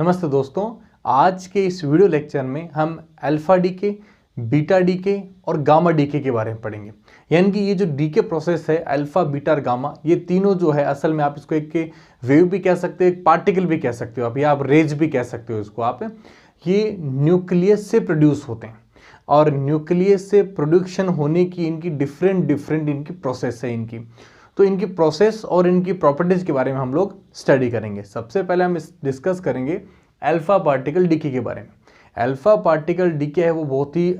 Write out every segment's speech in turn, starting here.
नमस्ते दोस्तों, आज के इस वीडियो लेक्चर में हम अल्फा डीके, बीटा डीके और गामा डीके के बारे में पढ़ेंगे। यानी कि ये जो डीके प्रोसेस है अल्फा, बीटा और गामा, ये तीनों जो है असल में आप इसको एक वेव भी कह सकते हो, एक पार्टिकल भी कह सकते हो आप, या आप रेज भी कह सकते हो इसको आप। ये न्यूक्लियस से प्रोड्यूस होते हैं और न्यूक्लियस से प्रोडक्शन होने की इनकी डिफरेंट इनकी प्रोसेस है इनकी। तो इनकी प्रोसेस और इनकी प्रॉपर्टीज के बारे में हम लोग स्टडी करेंगे। सबसे पहले हम डिस्कस करेंगे अल्फा पार्टिकल डीके के बारे में। अल्फा पार्टिकल डीके है वो बहुत ही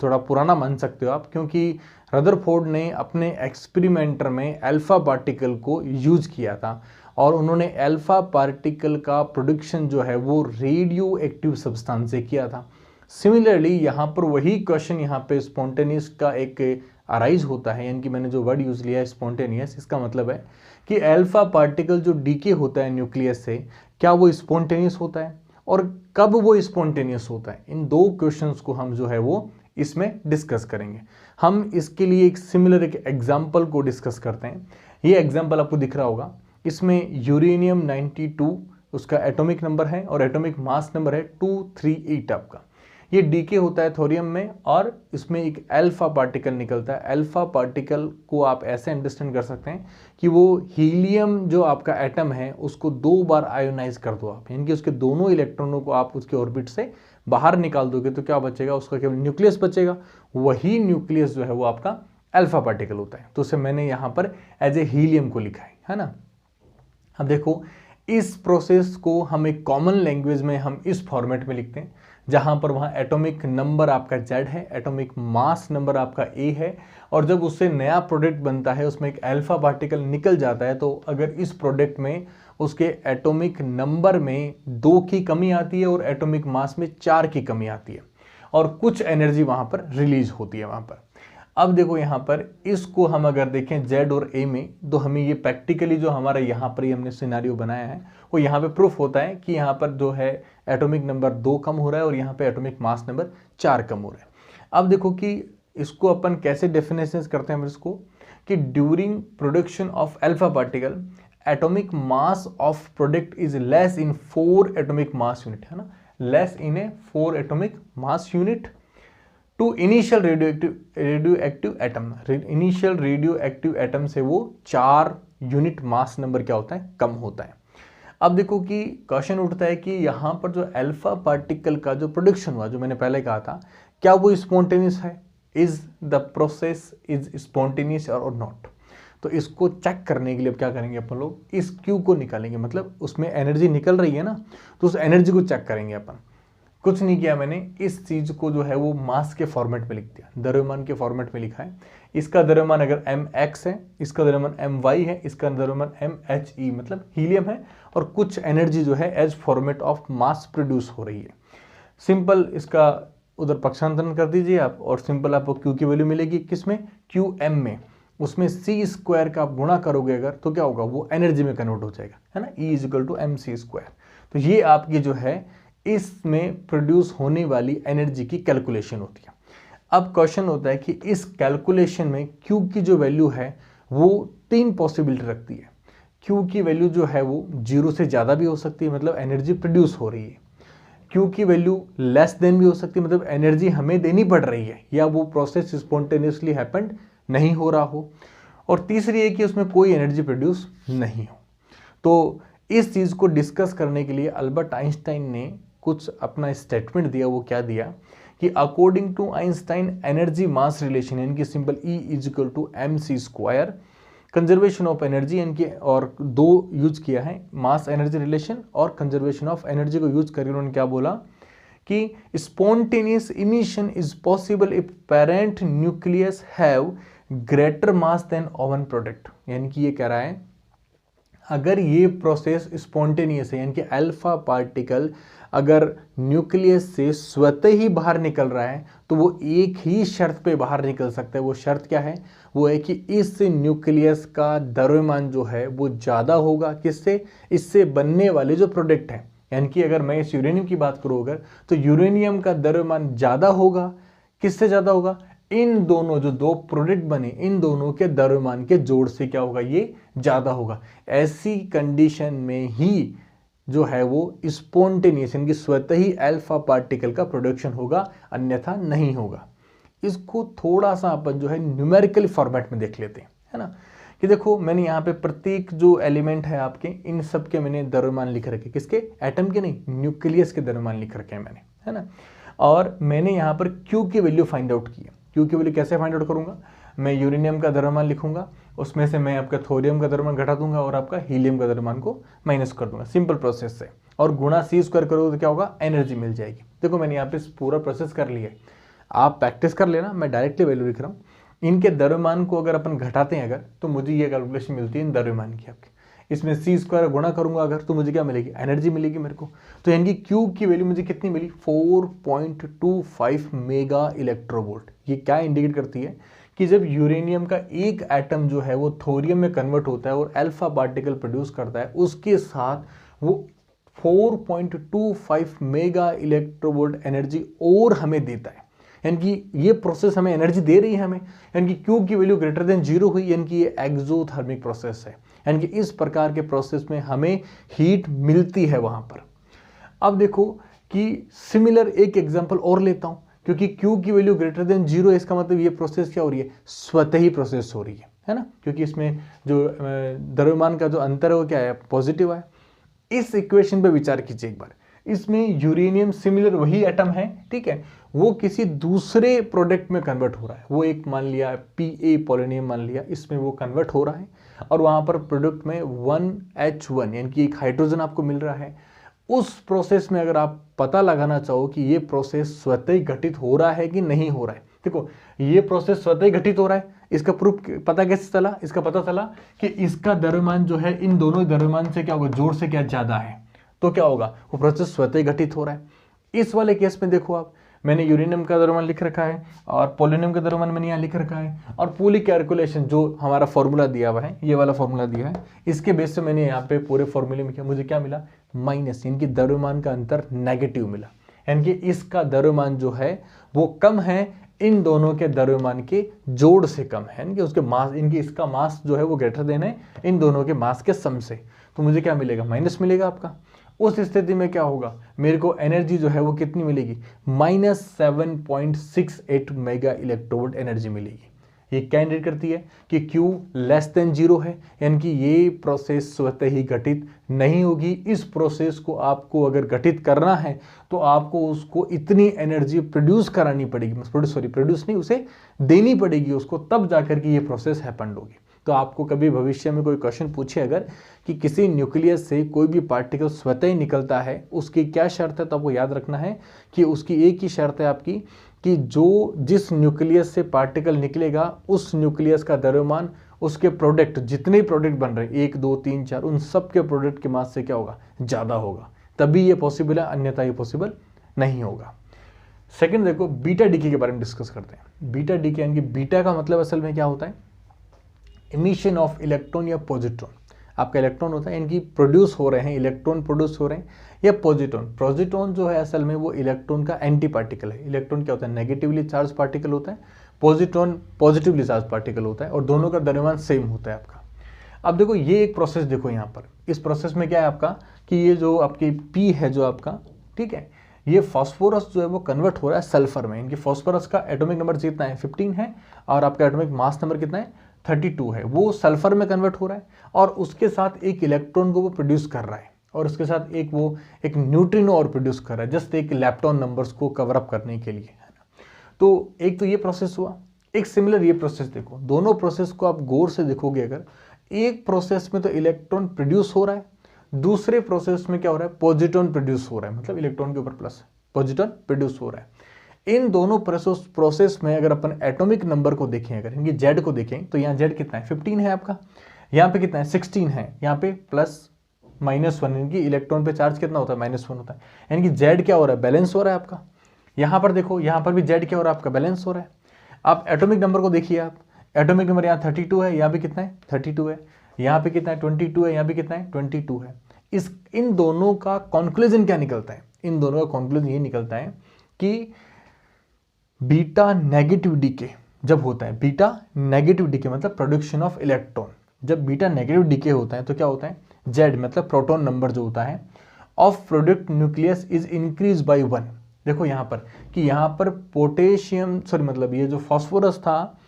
थोड़ा पुराना मान सकते हो आप, क्योंकि रदरफोर्ड ने अपने एक्सपेरिमेंटर में अल्फा पार्टिकल को यूज किया था और उन्होंने अल्फा पार्टिकल का प्रोडक्शन जो है वो रेडियो एक्टिव सब्सटेंस से किया था। सिमिलरली यहाँ पर वही क्वेश्चन यहाँ पे स्पॉन्टेनियस का एक अराइज होता है, यानी कि मैंने जो वर्ड यूज लिया है स्पॉन्टेनियस, इसका मतलब है कि अल्फा पार्टिकल जो डीके होता है न्यूक्लियस से, क्या वो स्पॉन्टेनियस होता है और कब वो स्पॉन्टेनियस होता है। इन दो क्वेश्चंस को हम जो है वो इसमें डिस्कस करेंगे। हम इसके लिए एक सिमिलर एक एग्जाम्पल को डिस्कस करते हैं। ये एग्जाम्पल आपको दिख रहा होगा, इसमें यूरेनियम 92 उसका एटॉमिक नंबर है और एटॉमिक मास नंबर है 238 आपका। ये डीके होता है थोरियम में और इसमें एक अल्फा पार्टिकल निकलता है। अल्फा पार्टिकल को आप ऐसे अंडरस्टैंड कर सकते हैं कि वो हीलियम जो आपका एटम है उसको 2 बार आयोनाइज कर दो आप, यानी कि उसके दोनों इलेक्ट्रॉनों को आप उसके ऑर्बिट से बाहर निकाल दोगे तो क्या बचेगा, उसका केवल न्यूक्लियस बचेगा। वही न्यूक्लियस जो है वो आपका अल्फा पार्टिकल होता है। तो उसे मैंने यहाँ पर एज ए हीलियम को लिखा है ना। अब देखो, इस प्रोसेस को हम एक कॉमन लैंग्वेज में हम इस फॉर्मेट में लिखते हैं, जहां पर वहां एटॉमिक नंबर आपका Z है, एटॉमिक मास नंबर आपका A है, और जब उससे नया प्रोडक्ट बनता है उसमें एक अल्फा पार्टिकल निकल जाता है, तो अगर इस प्रोडक्ट में उसके एटॉमिक नंबर में 2 की कमी आती है और एटॉमिक मास में 4 की कमी आती है और कुछ एनर्जी वहां पर रिलीज होती है वहां पर। अब देखो यहाँ पर इसको हम अगर देखें Z और A में, तो हमें ये प्रैक्टिकली जो हमारा यहाँ पर हमने सिनारियो बनाया है वो यहाँ पे प्रूफ होता है कि यहाँ पर जो है एटॉमिक नंबर 2 कम हो रहा है और यहाँ पे एटॉमिक मास नंबर 4 कम हो रहा है। अब देखो कि इसको अपन कैसे डेफिनेशन करते हैं इसको, कि during production of alpha particle atomic mass of product is less in 4 atomic mass unit, है ना, less in a 4 atomic mass unit to initial radio atom. Initial radioactive atom से वो 4 यूनिट मास नंबर क्या होता है, कम होता है। अब देखो कि क्वेश्चन उठता है कि यहाँ पर जो अल्फा पार्टिकल का जो प्रोडक्शन हुआ, जो मैंने पहले कहा था, क्या वो स्पॉन्टेनियस है, is the process is spontaneous और नॉट। तो इसको चेक करने के लिए अब क्या करेंगे अपन लोग, इस क्यू को निकालेंगे, मतलब उसमें एनर्जी निकल रही है ना, तो उस एनर्जी को चेक करेंगे अपन। कुछ नहीं किया मैंने, इस चीज को जो है वो मास के फॉर्मेट में लिख दिया, द्रव्यमान के फॉर्मेट में लिखा है। इसका द्रव्यमान अगर mx है, इसका द्रव्यमान my है, इसका द्रव्यमान mhe मतलब हीलियम है, और कुछ एनर्जी जो है as format of mass produce हो रही है। सिंपल इसका उधर पक्षांतरण कर दीजिए आप, और सिंपल आपको Q की वैल्यू मिलेगी किसमें, QM में। उसमें c² का आप गुणा करोगे अगर, तो क्या होगा, वो एनर्जी में कन्वर्ट हो जाएगा, है ना, E = mc²। तो ये आपकी जो है इसमें प्रोड्यूस होने वाली एनर्जी की कैलकुलेशन होती है। अब क्वेश्चन होता है कि इस कैलकुलेशन में Q की जो वैल्यू है वो 3 पॉसिबिलिटी रखती है। Q की वैल्यू जो है वो 0 से ज़्यादा भी हो सकती है, मतलब एनर्जी प्रोड्यूस हो रही है। Q की वैल्यू लेस देन भी हो सकती है, मतलब एनर्जी हमें देनी पड़ रही है, या वो प्रोसेस स्पॉन्टेनियसली हैपेंड नहीं हो रहा हो। और तीसरी है कि उसमें कोई एनर्जी प्रोड्यूस नहीं हो। तो इस चीज़ को डिस्कस करने के लिए अल्बर्ट आइंस्टाइन ने कुछ अपना स्टेटमेंट दिया। वो क्या दिया कि according to Einstein energy mass relation, यानी कि simple E = mc², conservation of energy, यानी कि और 2 यूज किया है, मास एनर्जी रिलेशन और कंजर्वेशन ऑफ एनर्जी को यूज करके उन्होंने क्या बोला कि spontaneous emission is possible if parent nucleus have greater mass than own product. यानी कि ये कह रहा है अगर ये प्रोसेस स्पॉन्टेनियस है, यानी कि अल्फा पार्टिकल अगर न्यूक्लियस से स्वतः ही बाहर निकल रहा है, तो वो एक ही शर्त पे बाहर निकल सकता है। वो शर्त क्या है, वो है कि इस न्यूक्लियस का द्रव्यमान जो है वो ज़्यादा होगा किससे, इससे बनने वाले जो प्रोडक्ट हैं। यानी कि अगर मैं इस यूरेनियम की बात करूँ अगर, तो यूरेनियम का द्रव्यमान ज़्यादा होगा, किससे ज़्यादा होगा, इन दोनों जो 2 प्रोडक्ट बने इन दोनों के द्रव्यमान के जोड़ से क्या होगा, ये ज़्यादा होगा। ऐसी कंडीशन में ही जो है वो स्पॉन्टेनियस यानी कि स्वतः ही अल्फा पार्टिकल का प्रोडक्शन होगा, अन्यथा नहीं होगा। इसको थोड़ा सा अपन जो है न्यूमेरिकल फॉर्मेट में देख लेते हैं, है ना। कि देखो मैंने यहाँ पे प्रत्येक जो एलिमेंट है आपके, इन सब के मैंने द्रव्यमान लिख रखे, किसके, एटम के नहीं, न्यूक्लियस के द्रव्यमान लिख रखे हैं मैंने, है ना। और मैंने यहाँ पर Q की वैल्यू फाइंड आउट की है। Q की वैल्यू कैसे फाइंड आउट करूंगा, मैं यूरेनियम का द्रव्यमान लिखूंगा, उसमें से मैं आपका थोरियम का द्रव्यमान घटा दूंगा और आपका हीलियम का द्रव्यमान को माइनस कर दूंगा, सिंपल प्रोसेस से, और गुणा C² करोगे तो क्या होगा, एनर्जी मिल जाएगी। देखो मैंने यहाँ पे पूरा प्रोसेस कर लिया है, आप प्रैक्टिस कर लेना, मैं डायरेक्टली वैल्यू लिख रहा हूँ। इनके द्रव्यमान को अगर अपन घटाते हैं अगर, तो मुझे ये कैलकुलेशन मिलती है इन द्रव्यमान की आपके, इसमें C² गुणा करूंगा अगर, तो मुझे क्या मिलेगी, एनर्जी मिलेगी मेरे को। तो यानी कि Q की वैल्यू मुझे कितनी मिली, 4.25 मेगा इलेक्ट्रोवोल्ट। ये क्या इंडिकेट करती है कि जब यूरेनियम का एक एटम जो है वो थोरियम में कन्वर्ट होता है और अल्फा पार्टिकल प्रोड्यूस करता है, उसके साथ वो 4.25 मेगा इलेक्ट्रोवोल्ट एनर्जी और हमें देता है। यानी कि ये प्रोसेस हमें एनर्जी दे रही है हमें, यानी कि Q की वैल्यू ग्रेटर देन 0 हुई, यानी कि ये एक्सोथर्मिक प्रोसेस है, यानी कि इस प्रकार के प्रोसेस में हमें हीट मिलती है वहां पर। अब देखो कि सिमिलर एक एग्जांपल और लेता हूं, क्योंकि Q की वैल्यू ग्रेटर देन 0 है, इसका मतलब ये प्रोसेस क्या हो रही है, स्वतः ही प्रोसेस हो रही है ना, क्योंकि इसमें जो द्रव्यमान का जो अंतर है वो क्या है, पॉजिटिव है। इस इक्वेशन पे विचार कीजिए एक बार, इसमें यूरेनियम सिमिलर वही एटम है, ठीक है, वो किसी दूसरे प्रोडक्ट में कन्वर्ट हो रहा है, वो एक मान लिया Pa पोलोनियम मान लिया, इसमें वो कन्वर्ट हो रहा है और वहां पर प्रोडक्ट में 1H1 यानी कि एक हाइड्रोजन आपको मिल रहा है। उस प्रोसेस में अगर आप पता लगाना चाहो कि ये प्रोसेस स्वतः ही घटित हो रहा है कि नहीं हो रहा है, देखो ये प्रोसेस स्वतः ही घटित हो रहा है, इसका प्रूफ पता कैसे चला, इसका पता चला कि इसका द्रव्यमान जो है इन दोनों द्रव्यमान से क्या होगा, जोड़ से क्या ज्यादा है, तो क्या होगा, वो प्रोसेस स्वतः ही घटित हो रहा है। इस वाले केस में देखो आप, मैंने यूरेनियम का द्रव्यमान लिख रखा है और पोलोनियम का द्रव्यमान मैंने यहाँ लिख रखा है, और पूरी कैलकुलेशन जो हमारा फॉर्मूला दिया हुआ है, ये वाला फॉर्मूला दिया है, इसके बेस से मैंने यहाँ पे पूरे फॉर्मूले में किया, मुझे क्या मिला, माइनस, इनकी द्रव्यमान का अंतर नेगेटिव मिला, यानी कि इसका द्रव्यमान जो है वो कम है इन दोनों के द्रव्यमान के जोड़ से कम है, यानी कि उसके मास, इनकी इसका मास जो है वो ग्रेटर देन है इन दोनों के मास के सम से, तो मुझे क्या मिलेगा, माइनस मिलेगा आपका। उस स्थिति में क्या होगा, मेरे को एनर्जी जो है वो कितनी मिलेगी, -7.68 मेगा इलेक्ट्रोवोल्ट एनर्जी मिलेगी। ये क्या इंडिकेट करती है कि Q लेस देन 0 है, यानी कि ये प्रोसेस स्वतः ही घटित नहीं होगी। इस प्रोसेस को आपको अगर घटित करना है तो आपको उसको इतनी एनर्जी प्रोड्यूस करानी पड़ेगी, प्रोड्यूस नहीं, उसे देनी पड़ेगी उसको, तब जाकर के ये प्रोसेस हैपन होगी। तो आपको कभी भविष्य में कोई क्वेश्चन पूछे अगर कि किसी न्यूक्लियस से कोई भी पार्टिकल स्वतः ही निकलता है, उसकी क्या शर्त है, तो आपको याद रखना है कि उसकी एक ही शर्त है आपकी कि जो जिस न्यूक्लियस से पार्टिकल निकलेगा उस न्यूक्लियस का द्रव्यमान उसके प्रोडक्ट, जितने प्रोडक्ट बन रहे 1 2 3 4, उन सब के प्रोडक्ट के मास से क्या होगा, ज़्यादा होगा, तभी ये पॉसिबल है, अन्यथा ये पॉसिबल नहीं होगा। सेकेंड देखो, बीटा डीके के बारे में डिस्कस करते हैं। बीटा डीके यानी कि बीटा का मतलब असल में क्या होता है, इमिशन ऑफ इलेक्ट्रॉन या पॉजिट्रॉन। आपका इलेक्ट्रॉन होता है, इनकी प्रोड्यूस हो रहे हैं, इलेक्ट्रॉन प्रोड्यूस हो रहे हैं, या पॉजिट्रॉन। पॉजिट्रॉन जो है असल में वो इलेक्ट्रॉन का एंटी पार्टिकल है। इलेक्ट्रॉन क्या होता है, नेगेटिवली चार्ज पार्टिकल होता है, पॉजिट्रॉन पॉजिटिवली चार्ज पार्टिकल होता है, और दोनों का द्रव्यमान सेम होता है आपका। अब देखो ये एक प्रोसेस देखो यहाँ पर, इस प्रोसेस में क्या है आपका कि ये जो आपकी पी है जो आपका, ठीक है, ये फास्फोरस जो है वो कन्वर्ट हो रहा है सल्फर में। इनकी फास्फोरस का एटॉमिक नंबर कितना है, 15 है, और आपका एटॉमिक मास नंबर कितना है, 32 है। वो सल्फर में कन्वर्ट हो रहा है और उसके साथ एक इलेक्ट्रॉन को वो प्रोड्यूस कर रहा है, और उसके साथ एक न्यूट्रिनो और प्रोड्यूस कर रहा है, जस्ट एक लैप्टॉन नंबर्स को कवर अप करने के लिए, है ना। तो एक तो ये प्रोसेस हुआ, एक सिमिलर ये प्रोसेस देखो, दोनों प्रोसेस को आप गौर से देखोगे अगर, एक प्रोसेस में तो इलेक्ट्रॉन प्रोड्यूस हो रहा है, दूसरे प्रोसेस में क्या हो रहा है, पॉजिट्रॉन प्रोड्यूस हो रहा है, मतलब इलेक्ट्रॉन के ऊपर प्लस पॉजिट्रॉन प्रोड्यूस हो रहा है। इन दोनों प्रोसेस में अगर अपन एटॉमिक नंबर को देखें, अगर इनकी जेड को देखें, तो यहाँ जेड कितना है, 15 है आपका, यहाँ पे कितना है, 16 है, यहाँ पे +-1, इनकी इलेक्ट्रॉन पे चार्ज कितना होता है, -1 होता है, यानी कि जेड क्या हो रहा है, बैलेंस हो रहा है आपका। यहाँ पर देखो, यहाँ पर भी जेड क्या हो रहा है आपका, बैलेंस हो रहा है। आप एटॉमिक नंबर को देखिए, आप एटॉमिक नंबर यहाँ 32 है, यहाँ भी कितना है, 32 है, यहाँ पे कितना है, 22 है, यहाँ भी कितना है, 22 है। इन दोनों का कॉन्क्लूजन क्या निकलता है, इन दोनों का कॉन्क्लूजन ये निकलता है कि बीटा नेगेटिव डीके जब होता है, बीटा नेगेटिव डीके मतलब प्रोडक्शन ऑफ इलेक्ट्रॉन, जब बीटा नेगेटिव डीके होता है तो क्या होता है, जेड मतलब प्रोटॉन नंबर जो होता है of product nucleus is increase by 1। देखो यहाँ पर कि यहाँ पर पोटेशियम मतलब ये जो फास्फोरस था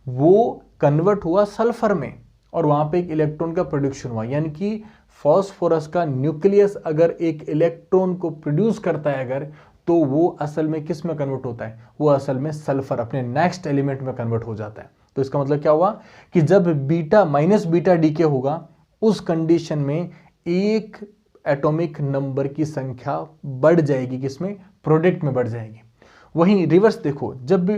वो कन्वर्ट हुआ सल्फर में और वहाँ पे एक इलेक्ट्रॉन का प्रोडक्शन हुआ, यानी कि फास्फोरस का न्यूक्लियस अगर एक इलेक्ट्रॉन को प्रोड्यूस करता है अगर, तो वो असल में किस में कन्वर्ट होता है, वो असल में सल्फर अपने नेक्स्ट एलिमेंट में कन्वर्ट हो जाता है। तो इसका मतलब क्या हुआ कि जब बीटा माइनस बीटा डीके होगा उस कंडीशन में एक एटॉमिक नंबर की संख्या बढ़ जाएगी, किसमें, प्रोडक्ट में बढ़ जाएगी। वहीं रिवर्स देखो, जब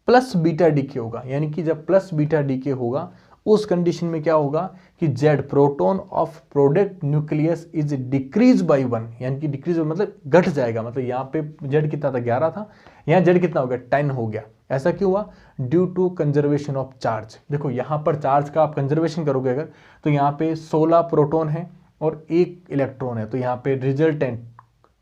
प्लस बीटा डीके होगा, यानी कि जब प्लस बीटा डीके होगा उस कंडीशन में क्या होगा कि Z proton of product nucleus is decrease by 1, यानी कि डिक्रीज मतलब घट जाएगा। मतलब यहाँ पे जेड कितना था, 11 था, यहाँ जेड कितना हो गया, 10 हो गया। ऐसा क्यों हुआ, due to conservation of charge. देखो यहाँ पर चार्ज का आप कंजर्वेशन करोगे अगर, तो यहाँ पे 16 प्रोटॉन है और 1 इलेक्ट्रॉन है, तो यहाँ पे रिजल्टेंट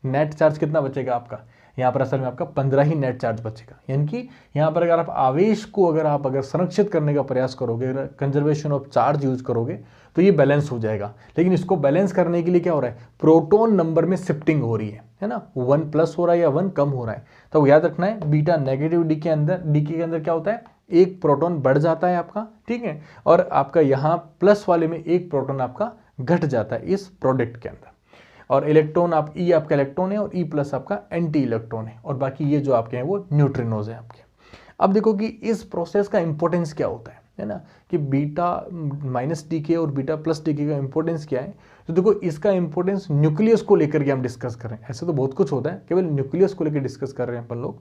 नेट चार्ज कितना बचेगा आपका, यहाँ पर असल में आपका 15 ही नेट चार्ज बचेगा। यानी कि यहाँ पर अगर आप आवेश को अगर संरक्षित करने का प्रयास करोगे, कंजर्वेशन ऑफ चार्ज यूज करोगे, तो ये बैलेंस हो जाएगा। लेकिन इसको बैलेंस करने के लिए क्या हो रहा है, प्रोटॉन नंबर में शिफ्टिंग हो रही है ना, 1 प्लस हो रहा है या 1 कम हो रहा है। तो याद रखना है बीटा नेगेटिव डी के अंदर क्या होता है, एक प्रोटॉन बढ़ जाता है आपका, ठीक है, और आपका यहाँ प्लस वाले में एक प्रोटॉन आपका घट जाता है इस प्रोडक्ट के अंदर। और इलेक्ट्रॉन आप ई आपका इलेक्ट्रॉन है और ई प्लस आपका एंटी इलेक्ट्रॉन है, और बाकी ये जो आपके हैं वो न्यूट्रिनोज है आपके। अब देखो कि इस प्रोसेस का इंपॉर्टेंस क्या होता है ना, कि बीटा माइनस डीके और बीटा प्लस डीके का इंपॉर्टेंस क्या है। तो देखो इसका इंपॉर्टेंस न्यूक्लियस को लेकर के हम डिस्कस कर रहे हैं, ऐसे तो बहुत कुछ होता है, केवल न्यूक्लियस को लेकर डिस्कस कर रहे हैं अपन लोग।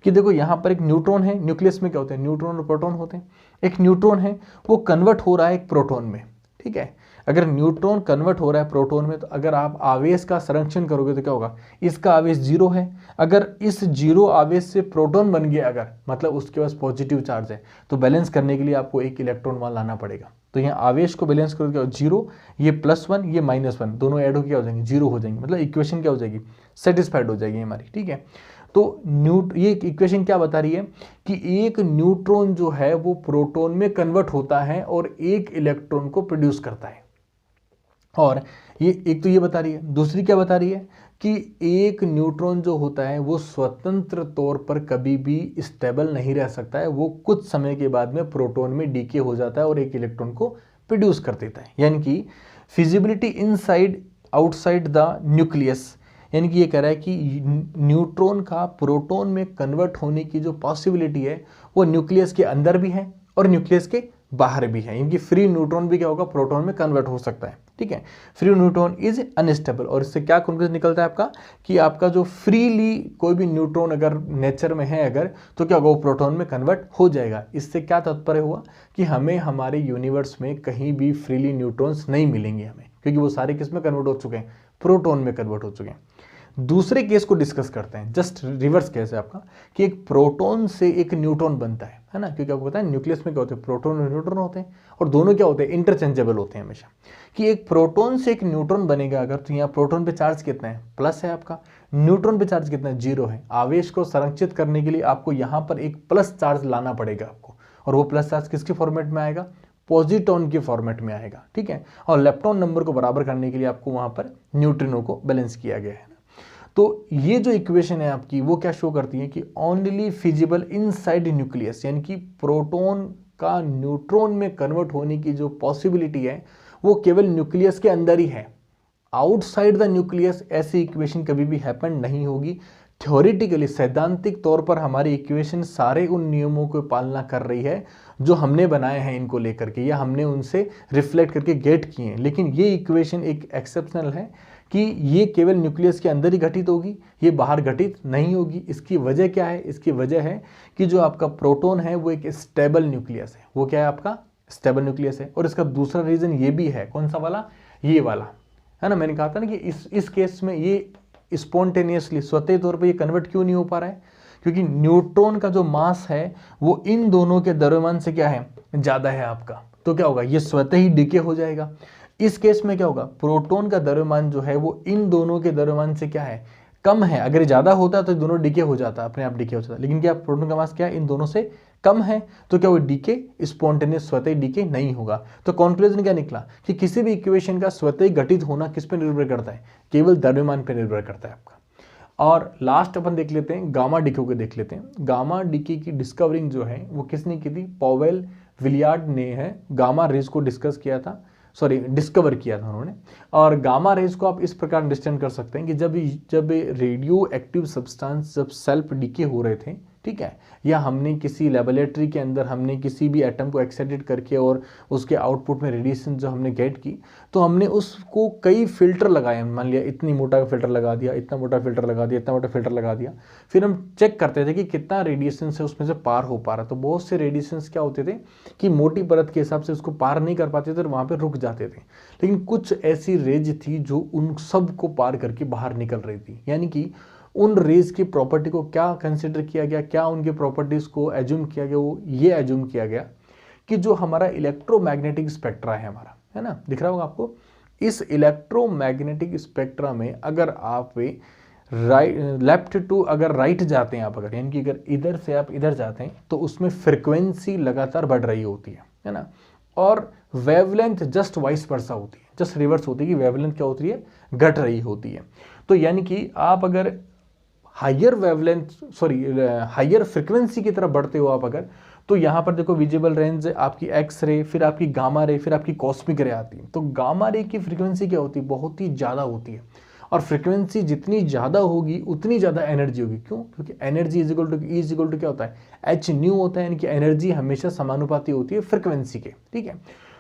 कि देखो यहाँ पर एक न्यूट्रॉन है, न्यूक्लियस में क्या होते हैं, न्यूट्रॉन और प्रोटॉन होते हैं। एक न्यूट्रॉन है वो कन्वर्ट हो रहा है एक प्रोटॉन में, ठीक है। अगर न्यूट्रॉन कन्वर्ट हो रहा है प्रोटॉन में, तो अगर आप आवेश का संरक्षण करोगे तो क्या होगा, इसका आवेश 0 है, अगर इस 0 आवेश से प्रोटॉन बन गया अगर, मतलब उसके पास पॉजिटिव चार्ज है, तो बैलेंस करने के लिए आपको एक इलेक्ट्रॉन वहां लाना पड़ेगा। तो यहाँ आवेश को बैलेंस करोगे क्या, 0, ये +1 ये -1 दोनों ऐड हो क्या हो जाएंगे, 0 हो जाएंगे। मतलब इक्वेशन क्या हो जाएगी, सेटिस्फाइड हो जाएगी हमारी, ठीक है। तो ये इक्वेशन क्या बता रही है कि एक न्यूट्रॉन जो है वो प्रोटॉन में कन्वर्ट होता है और एक इलेक्ट्रॉन को प्रोड्यूस करता है। और ये एक तो ये बता रही है, दूसरी क्या बता रही है कि एक न्यूट्रॉन जो होता है वो स्वतंत्र तौर पर कभी भी स्टेबल नहीं रह सकता है, वो कुछ समय के बाद में प्रोटॉन में डीके हो जाता है और एक इलेक्ट्रॉन को प्रोड्यूस कर देता है। यानी कि feasibility inside outside the nucleus, यानी कि ये कह रहा है कि न्यूट्रॉन का प्रोटॉन में कन्वर्ट होने की जो पॉसिबिलिटी है वो न्यूक्लियस के अंदर भी है और न्यूक्लियस के बाहर भी है। यानी कि फ्री न्यूट्रॉन भी क्या होगा, प्रोटॉन में कन्वर्ट हो सकता है, ठीक है। Free neutron is unstable. और इससे क्या कंक्लूजन निकलता है आपका कि आपका जो फ्रीली कोई भी न्यूट्रॉन अगर नेचर में है अगर, तो क्या होगा, वो प्रोटॉन में कन्वर्ट हो जाएगा। इससे क्या तात्पर्य हुआ कि हमें हमारे यूनिवर्स में कहीं भी फ्रीली न्यूट्रॉन्स नहीं मिलेंगे हमें, क्योंकि वो सारे किस में कन्वर्ट हो चुके हैं, प्रोटॉन में कन्वर्ट हो चुके हैं। दूसरे केस को डिस्कस करते हैं, जस्ट रिवर्स केस है आपका, कि एक प्रोटॉन से एक न्यूट्रॉन बनता है ना, क्योंकि आपको पता है न्यूक्लियस में क्या होते हैं, प्रोटॉन और न्यूट्रॉन होते हैं, और दोनों क्या होते हैं, इंटरचेंजेबल होते हैं हमेशा। कि एक प्रोटॉन से एक न्यूट्रॉन बनेगा अगर, तो यहाँ प्रोटॉन पे चार्ज कितना है, प्लस है आपका, न्यूट्रॉन पे चार्ज कितना है, 0 है। आवेश को संरक्षित करने के लिए आपको यहाँ पर एक प्लस चार्ज लाना पड़ेगा आपको, और वो प्लस चार्ज किसके फॉर्मेट में आएगा, पॉजिट्रॉन के फॉर्मेट में आएगा, ठीक है। और लेप्टॉन नंबर को बराबर करने के लिए आपको वहाँ पर न्यूट्रिनो को बैलेंस किया गया है। तो ये जो इक्वेशन है आपकी वो क्या शो करती है कि ओनली फिजिबल इनसाइड न्यूक्लियस, यानी कि प्रोटॉन का न्यूट्रॉन में कन्वर्ट होने की जो पॉसिबिलिटी है वो केवल न्यूक्लियस के अंदर ही है। आउटसाइड द न्यूक्लियस ऐसी इक्वेशन कभी भी हैपन नहीं होगी। थ्योरेटिकली, सैद्धांतिक तौर पर हमारी इक्वेशन सारे उन नियमों को पालना कर रही है जो हमने बनाए हैं इनको लेकर के, या हमने उनसे रिफ्लेक्ट करके गेट किए हैं। लेकिन ये इक्वेशन एक एक्सेप्शनल है कि ये केवल न्यूक्लियस के अंदर ही घटित होगी, ये बाहर घटित नहीं होगी। इसकी वजह क्या है, इसकी वजह है कि जो आपका प्रोटॉन है वो एक स्टेबल न्यूक्लियस है। वो क्या है, आपका स्टेबल न्यूक्लियस है। और इसका दूसरा रीजन ये भी है, कौन सा वाला, ये वाला है ना। मैंने कहा था ना कि इस केस में ये स्पॉन्टेनियसली स्वतः तौर पर ये कन्वर्ट क्यों नहीं हो पा रहा है, क्योंकि न्यूट्रॉन का जो मास है वो इन दोनों के द्रव्यमान से क्या है, ज़्यादा है आपका। तो क्या होगा, ये स्वतः ही डिके हो जाएगा। इस केस में क्या होगा, प्रोटॉन का द्रव्यमान जो है वो इन दोनों के द्रव्यमान से क्या है, कम है। अगर ज़्यादा होता तो दोनों डिके हो जाता, अपने आप डिके हो जाता। लेकिन क्या प्रोटॉन का मास क्या है, इन दोनों से कम है तो क्या वो डीके स्पॉन्टेनियस स्वतः डीके नहीं होगा। तो कंक्लूजन क्या निकला कि किसी भी इक्वेशन का स्वतः घटित होना किस पर निर्भर करता है, केवल द्रव्यमान पर निर्भर करता है आपका। और लास्ट अपन देख लेते हैं गामा डीके को देख लेते हैं। गामा डीके की डिस्कवरिंग जो है वो किसने की थी, पॉवेल विलियर्ड ने है गामा रेज को डिस्कवर किया था उन्होंने। और गामा रेज को आप इस प्रकार अंडरस्टैंड कर सकते हैं कि जब रेडियो एक्टिव सब्सटेंस जब सेल्फ डीके हो रहे थे, ठीक है, या हमने किसी लेबोरेटरी के अंदर हमने किसी भी एटम को एक्साइटेड करके और उसके आउटपुट में रेडिएशन जो हमने गेट की, तो हमने उसको कई फिल्टर लगाए। मान लिया इतनी मोटा फिल्टर लगा दिया, इतना मोटा फिल्टर लगा दिया, इतना मोटा फिल्टर लगा दिया, फिर हम चेक करते थे कि कितना रेडिएशन से उसमें से पार हो पा रहा। तो बहुत से रेडिएशन क्या होते थे कि मोटी परत के हिसाब से उसको पार नहीं कर पाते थे और वहाँ पर रुक जाते थे। लेकिन कुछ ऐसी रेज थी जो उन सब को पार करके बाहर निकल रही थी। यानी कि उन रेज की प्रॉपर्टी को क्या कंसिडर किया गया, क्या उनके प्रॉपर्टीज को एज्यूम किया गया, वो ये एज्यूम किया गया कि जो हमारा इलेक्ट्रोमैग्नेटिक स्पेक्ट्रा है हमारा, है ना, दिख रहा होगा आपको, इस इलेक्ट्रोमैग्नेटिक स्पेक्ट्रा में अगर आप लेफ्ट टू अगर राइट जाते हैं आप, अगर यानी कि अगर इधर से आप इधर जाते हैं तो उसमें फ्रिक्वेंसी लगातार बढ़ रही होती है ना, और वेवलेंथ जस्ट वाइस वर्सा होती है, जस्ट रिवर्स होती है कि वेवलेंथ क्या होती है, घट रही होती है। तो यानी कि आप अगर हायर फ्रिक्वेंसी की तरफ बढ़ते हो आप अगर, तो यहाँ पर देखो विजिबल रेंज आपकी एक्स रे, फिर आपकी गामा रे, फिर आपकी कॉस्मिक रे आती है। तो गामा रे की फ्रिक्वेंसी क्या होती है, बहुत ही ज़्यादा होती है। और फ्रिक्वेंसी जितनी ज़्यादा होगी उतनी ज़्यादा एनर्जी होगी। क्यों? क्योंकि एनर्जी इज इक्वल टू क्या होता है, एच न्यू होता है, यानी कि एनर्जी हमेशा समानुपाती होती है फ्रिक्वेंसी के, ठीक है।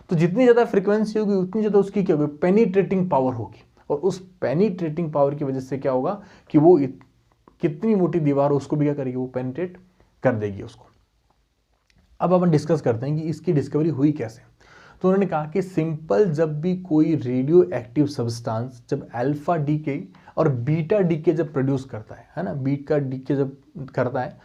तो जितनी ज़्यादा फ्रिक्वेंसी होगी उतनी ज़्यादा उसकी क्या होगी, पेनिट्रेटिंग पावर होगी। और उस पेनिट्रेटिंग पावर की वजह से क्या होगा कि वो कितनी मोटी दीवार उसको भी क्या करेगी, वो पेनिट्रेट कर देगी उसको। अब अपन डिस्कस करते हैं कि इसकी डिस्कवरी हुई कैसे। तो उन्होंने कहा कि सिंपल, जब भी कोई रेडियो एक्टिव सब्सटेंस जब अल्फा डीके और बीटा डीके जब प्रोड्यूस करता है ना, बीटा डीके जब करता है,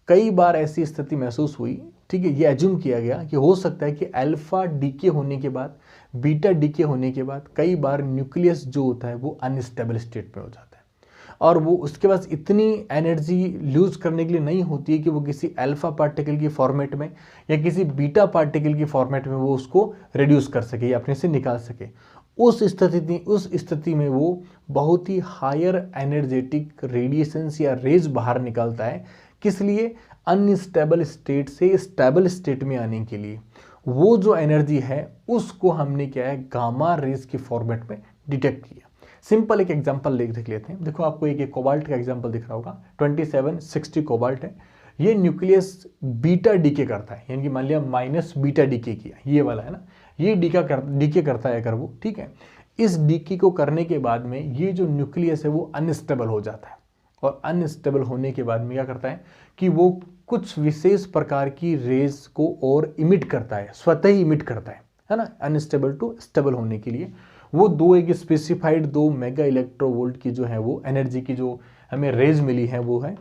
कई बार ऐसी स्थिति महसूस हुई, ठीक है, ये एज्यूम किया गया कि हो सकता है कि अल्फा डीके होने के बाद, बीटा डीके होने के बाद कई बार न्यूक्लियस जो होता है वो अनस्टेबल स्टेट में हो जाता है और वो उसके पास इतनी एनर्जी लूज करने के लिए नहीं होती है कि वो किसी अल्फा पार्टिकल की फॉर्मेट में या किसी बीटा पार्टिकल की फॉर्मेट में वो उसको रिड्यूस कर सके या अपने से निकाल सके। उस स्थिति में वो बहुत ही हायर एनर्जेटिक रेडिएशंस या रेज बाहर निकालता है। किस लिए? अनस्टेबल स्टेट से स्टेबल स्टेट में आने के लिए। वो जो एनर्जी है उसको हमने क्या है, गामा रेज के फॉर्मेट में डिटेक्ट किया। सिंपल एक एग्जांपल देख लेते हैं। देखो आपको एक कोबाल्ट का एग्जांपल दिख रहा होगा, 2760 कोबाल्ट है। ये न्यूक्लियस बीटा डीके करता है, यानी कि मान लिया माइनस बीटा डीके किया, ये वाला है ना, ये डीके करता है अगर वो, ठीक है। इस डीके को करने के बाद में ये जो न्यूक्लियस है वो अनस्टेबल हो जाता है और अनस्टेबल होने के बाद में क्या करता है कि वो कुछ विशेष प्रकार की रेज को और इमिट करता है, स्वतः ही इमिट करता है ना, अनस्टेबल टू स्टेबल होने के लिए। वो एक स्पेसिफाइड 2 मेगा इलेक्ट्रोवोल्ट की जो है वो एनर्जी की जो हमें रेज मिली है वो है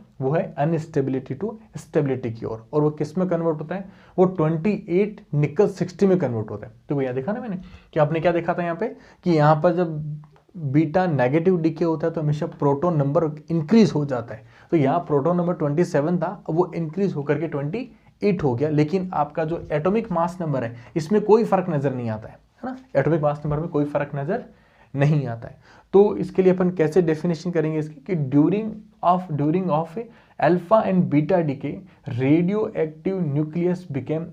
अनस्टेबिलिटी टू स्टेबिलिटी की ओर। और वो किस में कन्वर्ट होता है, वो 28 निकल 60 में कन्वर्ट होता है। तो भैया देखा ना मैंने कि आपने क्या देखा था यहाँ पे कि यहाँ पर जब बीटा नेगेटिव डीके होता है तो हमेशा प्रोटॉन नंबर इंक्रीज हो जाता है। तो यहाँ प्रोटॉन नंबर 27 था, अब वो इंक्रीज होकर के 28 हो गया। लेकिन आपका जो एटॉमिक मास नंबर है इसमें कोई फर्क नजर नहीं आता है ना, एटॉमिक मास नंबर में कोई फर्क नजर नहीं आता है। तो इसके लिए अपन कैसे डेफिनेशन करेंगे इसकी कि during of alpha and beta decay radioactive nucleus became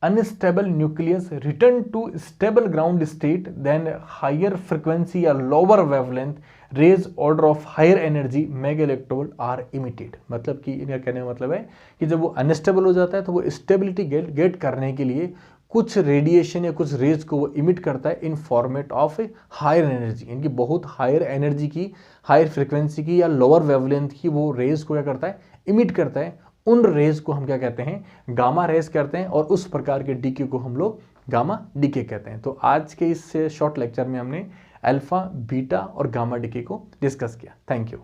unstable nucleus return to stable ground state, then higher frequency या lower wavelength rays order of higher energy mega electrovolt are emitted. मतलब कि इनका कहने का मतलब है कि जब वो अनस्टेबल हो जाता है तो वो स्टेबिलिटी गेट करने के लिए कुछ रेडिएशन या कुछ रेज को वो इमिट करता है इन फॉर्मेट ऑफ हायर एनर्जी, इनकी बहुत हायर एनर्जी की, हायर फ्रिक्वेंसी की या लोअर वेवलेंथ की वो रेज को क्या करता है, इमिट करता है। उन रेज को हम क्या कहते हैं, गामा रेज कहते हैं। और उस प्रकार के डीके को हम लोग गामा डीके कहते हैं। तो आज के इस शॉर्ट लेक्चर में हमने अल्फा, बीटा और गामा डीके को डिस्कस किया। Thank you.